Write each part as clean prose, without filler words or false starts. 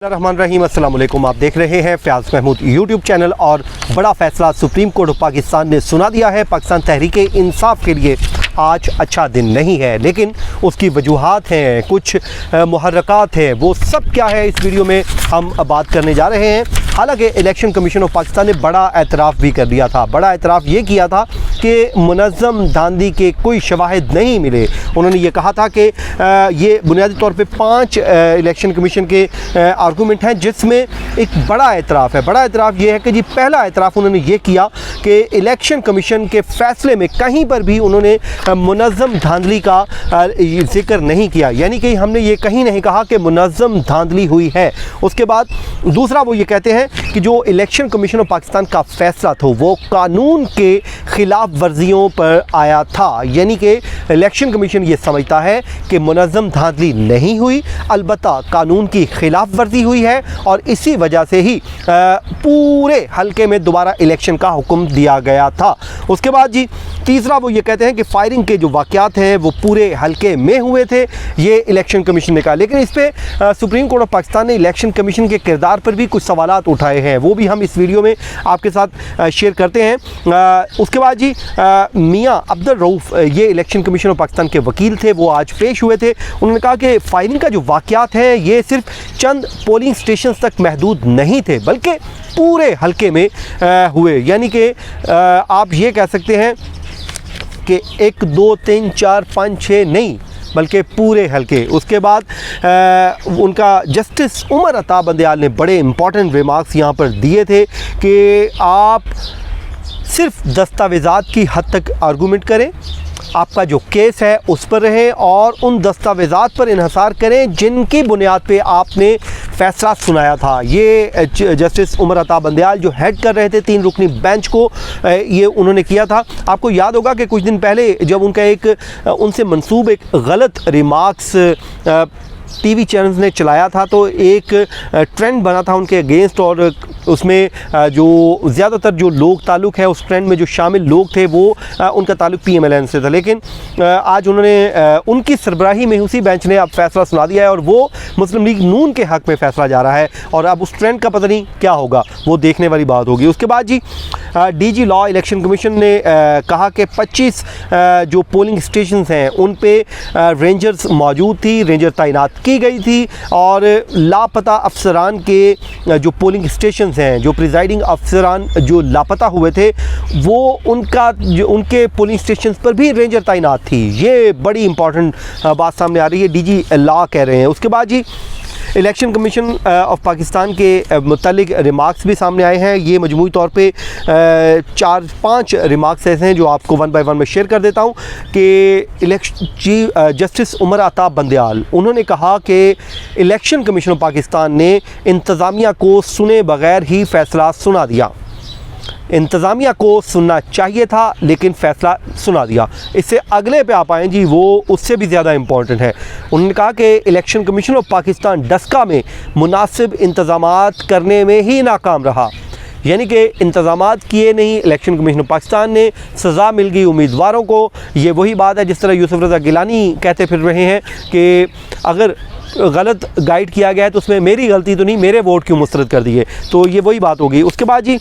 रहमान रहीम, अस्सलाम वालेकुम। आप देख रहे हैं फयाज महमूद यूट्यूब चैनल। और बड़ा फैसला सुप्रीम कोर्ट ऑफ पाकिस्तान ने सुना दिया है। पाकिस्तान तहरीक इंसाफ के लिए आज अच्छा दिन नहीं है, लेकिन उसकी वजूहात हैं, कुछ मुहर्रकात हैं। वो सब क्या है इस वीडियो में हम बात करने जा रहे हैं। हालांकि इलेक्शन कमीशन ऑफ पाकिस्तान ने बड़ा एतराफ़ भी कर दिया था। बड़ा एतराफ़ ये किया था कि मुनज़्ज़म धांधली के कोई शवाहिद नहीं मिले। उन्होंने ये कहा था कि ये बुनियादी तौर पे 5 इलेक्शन कमीशन के आर्गूमेंट हैं, जिसमें एक बड़ा एतराफ़ है। बड़ा एतराफ़ ये है कि जी पहला एतराफ़ उन्होंने ये किया कि इलेक्शन कमीशन के फ़ैसले में कहीं पर भी उन्होंने मुनज़्ज़म धांधली का ज़िक्र नहीं किया, यानी कि हमने ये कहीं नहीं कहा कि मुनज़्ज़म धांधली हुई है। उसके बाद दूसरा वो ये कहते हैं कि जो इलेक्शन कमीशन ऑफ पाकिस्तान का फ़ैसला था वो कानून के ख़िलाफ़ वर्जियों पर आया था, यानी कि इलेक्शन कमीशन ये समझता है कि मुनज़्ज़म धांधली नहीं हुई, अलबत्ता कानून की ख़िलाफ़ वर्जी हुई है और इसी वजह से ही पूरे हल्के में दोबारा इलेक्शन का हुक्म दिया गया था। उसके बाद जी तीसरा वो ये कहते हैं कि फायरिंग के जो वाक़यात हैं वो पूरे हल्के में हुए थे, ये इलेक्शन कमीशन ने कहा। लेकिन इस पर सुप्रीम कोर्ट ऑफ पाकिस्तान ने इलेक्शन कमीशन के किरदार पर भी कुछ सवालात उठाए हैं, वो भी हम इस वीडियो में आपके साथ शेयर करते हैं। उसके बाद जी मियाँ अब्दुल रऊफ़, ये इलेक्शन कमीशन ऑफ पाकिस्तान के वकील थे, वो आज पेश हुए थे। उन्होंने कहा कि फायरिंग का जो वाक़यात हैं ये सिर्फ चंद पोलिंग स्टेशन तक महदूद नहीं थे, बल्कि पूरे हल्के में हुए। यानी कि आप ये कह सकते हैं कि 1 2 3 4 5 6 नहीं, बल्कि पूरे हल्के। उसके बाद उनका जस्टिस उमर अता बंदयाल ने बड़े इंपॉर्टेंट रिमार्क्स यहाँ पर दिए थे कि आप सिर्फ दस्तावेज़ात की हद तक आर्गूमेंट करें, आपका जो केस है उस पर रहें और उन दस्तावेज़ात पर इन्हसार करें जिनकी बुनियाद पे आपने फ़ैसला सुनाया था। ये जस्टिस उमर अता बंदयाल जो हेड कर रहे थे 3 रुकनी बेंच को, ये उन्होंने किया था। आपको याद होगा कि कुछ दिन पहले जब उनका उनसे मंसूब एक गलत रिमार्क्स टीवी चैनल्स ने चलाया था, तो एक ट्रेंड बना था उनके अगेंस्ट, और उसमें जो ज़्यादातर जो लोग ताल्लुक़ है उस ट्रेंड में जो शामिल लोग थे वो उनका ताल्लुक़ PMLN से था। लेकिन आज उन्होंने उनकी सरबराही में उसी बेंच ने अब फैसला सुना दिया है और वो मुस्लिम लीग नून के हक़ में फ़ैसला जा रहा है, और अब उस ट्रेंड का पता नहीं क्या होगा, वो देखने वाली बात होगी। उसके बाद जी DG लॉ इलेक्शन कमीशन ने कहा कि 25 जो पोलिंग स्टेशन हैं उन पे रेंजर्स मौजूद थी, रेंजर तैनात की गई थी, और लापता अफसरान के जो पोलिंग स्टेशन हैं, जो प्रिजाइडिंग अफसरान जो लापता हुए थे, वो उनके पोलिंग स्टेशन पर भी रेंजर तैनात थी। ये बड़ी इंपॉर्टेंट बात सामने आ रही है, DG लॉ कह रहे हैं। उसके बाद जी इलेक्शन कमीशन ऑफ पाकिस्तान के मुतालिक रिमार्क्स भी सामने आए हैं। ये मजमूई तौर पे 4-5 रिमार्क्स ऐसे हैं जो आपको 1 बाय 1 में शेयर कर देता हूँ कि चीफ जस्टिस उमर अता बंदयाल उन्होंने कहा कि इलेक्शन कमीशन ऑफ पाकिस्तान ने इंतज़ामिया को सुने बगैर ही फ़ैसला सुना दिया। इंतज़ामिया को सुनना चाहिए था लेकिन फ़ैसला सुना दिया। इससे अगले पे आप आएँ जी, वो उससे भी ज़्यादा इम्पॉर्टेंट है। उन्होंने कहा कि election commission of Pakistan Daska में मुनासिब इंतज़ामात करने में ही नाकाम रहा, यानी कि इंतज़ामात किए नहीं इलेक्शन कमीशन ऑफ पाकिस्तान ने, सज़ा मिल गई उम्मीदवारों को। ये वही बात है जिस तरह यूसुफ रज़ा गिलानी कहते फिर रहे हैं कि अगर गलत गाइड किया गया है तो उसमें मेरी गलती तो नहीं, मेरे वोट क्यों मुस्तरद कर दिए, तो ये वही बात होगी। उसके बाद जी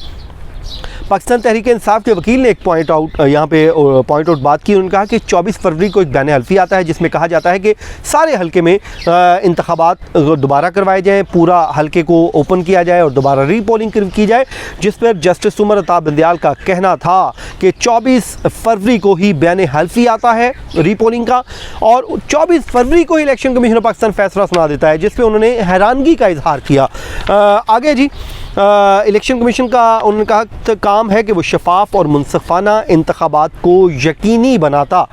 पाकिस्तान तहरीक इंसाफ के वकील ने एक पॉइंट आउट बात की। उन्होंने कहा कि 24 फरवरी को एक बैन हल्फी आता है जिसमें कहा जाता है कि सारे हल्के में इंतखाबात दोबारा करवाए जाएँ, पूरा हल्के को ओपन किया जाए और दोबारा रीपोलिंग की जाए, जिस पर जस्टिस उमर अता बंदयाल का कहना था कि 24 फरवरी को ही बैन हल्फी आता है रीपोलिंग का, और 24 फरवरी को ही इलेक्शन कमीशन ऑफ पाकिस्तान फ़ैसला सुना देता है, जिस पर उन्होंने हैरानगी का इजहार किया। आगे जी इलेक्शन कमीशन का उन्होंने कहा काम है कि वो शफाफ और मुनसफाना इंतखाबात को यकीनी बनाता।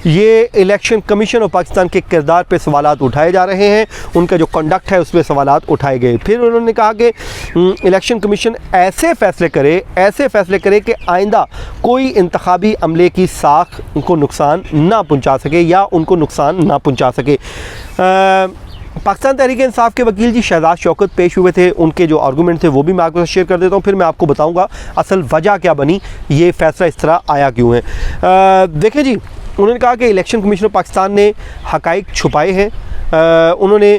ये इलेक्शन कमीशन ऑफ पाकिस्तान के किरदार पे सवालात उठाए जा रहे हैं, उनका जो कंडक्ट है उस पर सवालात उठाए गए। फिर उन्होंने कहा कि इलेक्शन कमीशन ऐसे फ़ैसले करे कि आइंदा कोई इंतखाबी अमले की साख को नुकसान ना पहुँचा सके या उनको नुकसान ना पहुँचा सके। पाकिस्तान तहरीक इंसाफ के वकील जी शहजाद शौकत पेश हुए थे, उनके जो आर्गूमेंट थे वो भी मैं आपके साथ शेयर कर देता हूँ, फिर मैं आपको बताऊँगा असल वजह क्या बनी, ये फ़ैसला इस तरह आया क्यों है। देखिए जी, उन्होंने कहा कि इलेक्शन कमीशन ऑफ पाकिस्तान ने हक़ाइक़ छुपाए हैं, उन्होंने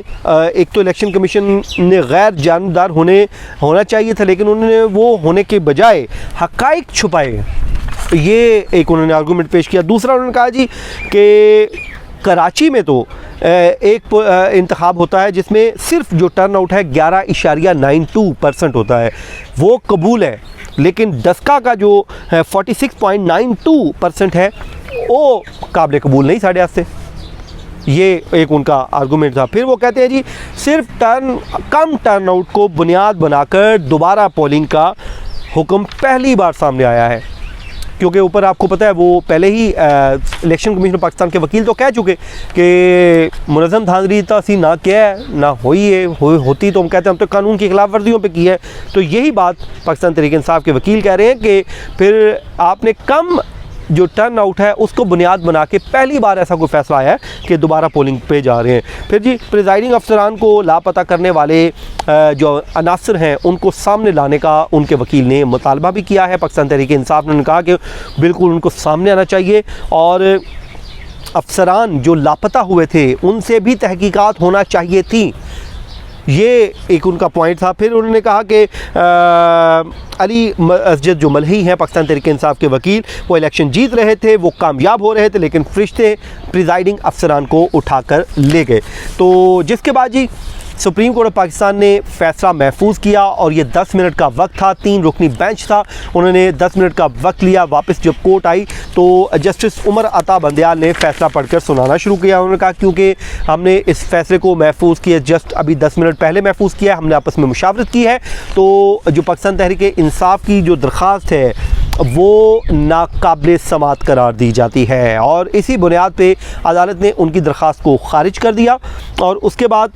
एक तो इलेक्शन कमीशन ने गैर जानबदार होना चाहिए था, लेकिन उन्होंने वो होने के बजाय हक़ाइक़ छुपाए, ये एक उन्होंने आर्गूमेंट पेश किया। दूसरा उन्होंने कहा जी कि कराची में तो एक इंतखाब होता है जिसमें सिर्फ जो टर्न आउट है 11.92% होता है, वो कबूल है, लेकिन दस्का का जो 46.92% है वो काबिल कबूल नहीं साढ़े 8 से। ये एक उनका आर्गूमेंट था। फिर वो कहते हैं जी सिर्फ कम टर्न आउट को बुनियाद बनाकर दोबारा पोलिंग का हुक्म पहली बार सामने आया है, क्योंकि ऊपर आपको पता है वो पहले ही इलेक्शन कमीशन पाकिस्तान के वकील तो कह चुके कि मुनज़्ज़म धांधली तो असी ना किया है ना होती तो हम कहते हैं हम तो कानून की खिलाफ वर्जियों पे की है। तो यही बात पाकिस्तान तहरीक इंसाफ के वकील कह रहे हैं कि फिर आपने कम जो टर्न आउट है उसको बुनियाद बना के पहली बार ऐसा कोई फ़ैसला आया है कि दोबारा पोलिंग पे जा रहे हैं। फिर जी प्रिजाइडिंग अफसरान को लापता करने वाले जो अनासर हैं उनको सामने लाने का उनके वकील ने मुतालबा भी किया है। पाकिस्तान तहरीक इंसाफ ने कहा कि बिल्कुल उनको सामने आना चाहिए और अफसरान जो लापता हुए थे उनसे भी तहकीकात होना चाहिए थी, ये एक उनका पॉइंट था। फिर उन्होंने कहा कि अली असजद जो मलही हैं पाकिस्तान तहरीक इंसाफ के वकील, वो इलेक्शन जीत रहे थे, वो कामयाब हो रहे थे, लेकिन फरिश्ते प्रिजाइडिंग अफसरान को उठाकर ले गए। तो जिसके बाद जी सुप्रीम कोर्ट ऑफ पाकिस्तान ने फ़ैसला महफूज किया और ये 10 मिनट का वक्त था, 3 रुकनी बेंच था, उन्होंने 10 मिनट का वक्त लिया। वापस जब कोर्ट आई तो जस्टिस उमर अता बंदयाल ने फ़ैसला पढ़कर सुनाना शुरू किया। उन्होंने कहा क्योंकि हमने इस फ़ैसले को महफूज किया जस्ट अभी 10 मिनट पहले महफूज किया है, हमने आपस में मुशावरत की है, तो जो पाकिस्तान तहरीक इंसाफ की जो दरख्वास्त है वो नाकाबिल समात करार दी जाती है और इसी बुनियाद पे अदालत ने उनकी दरख्वास्त को ख़ारिज कर दिया। और उसके बाद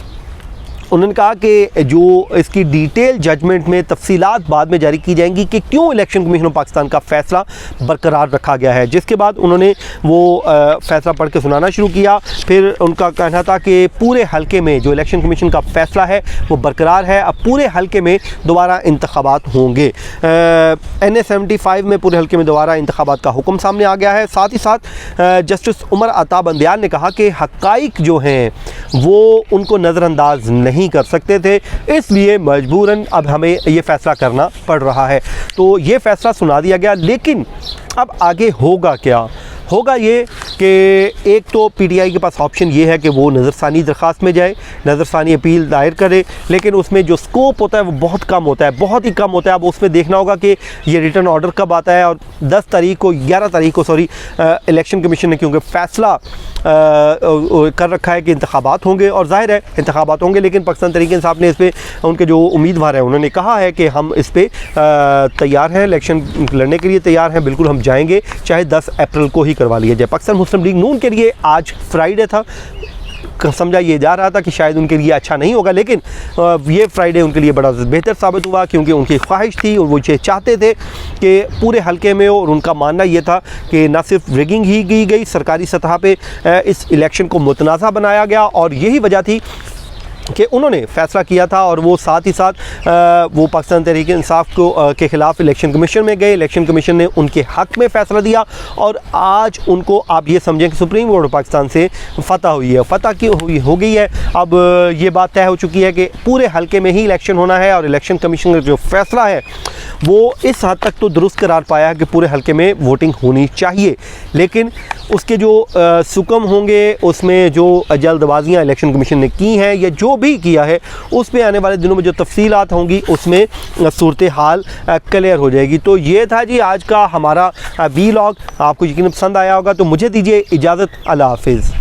उन्होंने कहा कि जो इसकी डिटेल जजमेंट में तफसीलात बाद में जारी की जाएंगी कि क्यों इलेक्शन कमीशन ऑफ पाकिस्तान का फ़ैसला बरकरार रखा गया है। जिसके बाद उन्होंने वो फ़ैसला पढ़ के सुनाना शुरू किया। फिर उनका कहना था कि पूरे हलके में जो इलेक्शन कमीशन का फ़ैसला है वो बरकरार है, अब पूरे हलके में दोबारा इंतखाबात होंगे। NA 75 में पूरे हलके में दोबारा इंतखाबात का हुक्म सामने आ गया है। साथ ही साथ जस्टिस उमर अता बंदयाल ने कहा कि हक़ाइक़ जो हैं वो उनको नज़रअंदाज नहीं कर सकते थे, इसलिए मजबूरन अब हमें ये फ़ैसला करना पड़ रहा है। तो ये फ़ैसला सुना दिया गया, लेकिन अब आगे होगा क्या? होगा ये कि एक तो PTI के पास ऑप्शन ये है कि वो नज़रसानी दरख्वास्त में जाए, नज़रसानी अपील दायर करे, लेकिन उसमें जो स्कोप होता है वो बहुत कम होता है, बहुत ही कम होता है। अब उसमें देखना होगा कि ये रिटर्न ऑर्डर कब आता है और 11 तारीख को इलेक्शन कमीशन ने क्योंकि फ़ैसला कर रखा है कि इंतखाबात होंगे और ज़ाहिर है इंतखाबात होंगे, लेकिन पाकिस्तान तहरीक इंसाफ ने इस पर उनके जो उम्मीदवार हैं उन्होंने कहा है कि हम इस पर तैयार हैं, इलेक्शन लड़ने के लिए तैयार हैं, बिल्कुल हम जाएंगे, चाहे 10 अप्रैल को ही करवा लिया जाए। पाकिस्तान मुस्लिम लीग नून के लिए आज फ्राइडे था, समझा ये जा रहा था कि शायद उनके लिए अच्छा नहीं होगा, लेकिन ये फ्राइडे उनके लिए बड़ा बेहतर साबित हुआ क्योंकि उनकी ख्वाहिश थी और वो ये चाहते थे कि पूरे हलके में हो। और उनका मानना ये था कि न सिर्फ रिगिंग ही की गई, सरकारी सतह पे इस इलेक्शन को मुतनाज़ा बनाया गया और यही वजह थी कि उन्होंने फ़ैसला किया था। और वो साथ ही साथ वो पाकिस्तान तहरीक इंसाफ को के ख़िलाफ़ इलेक्शन कमीशन में गए, इलेक्शन कमीशन ने उनके हक़ में फ़ैसला दिया और आज उनको आप ये समझें कि सुप्रीम कोर्ट ऑफ पाकिस्तान से फ़तह हुई है, फ़तह की हो गई है। अब ये बात तय हो चुकी है कि पूरे हलके में ही इलेक्शन होना है और इलेक्शन कमीशन का जो फ़ैसला है वो इस हद तक तो दुरुस्त करार पाया है कि पूरे हलके में वोटिंग होनी चाहिए, लेकिन उसके जो सुकम होंगे उसमें जो जल्दबाजियाँ इलेक्शन कमीशन ने की हैं या जो भी किया है उस पे आने वाले दिनों में जो तफसीलात होंगी उसमें सूरत हाल क्लियर हो जाएगी। तो ये था जी आज का हमारा वीलॉग, आपको यकीनन पसंद आया होगा। तो मुझे दीजिए इजाज़त, अल्लाह हाफिज़।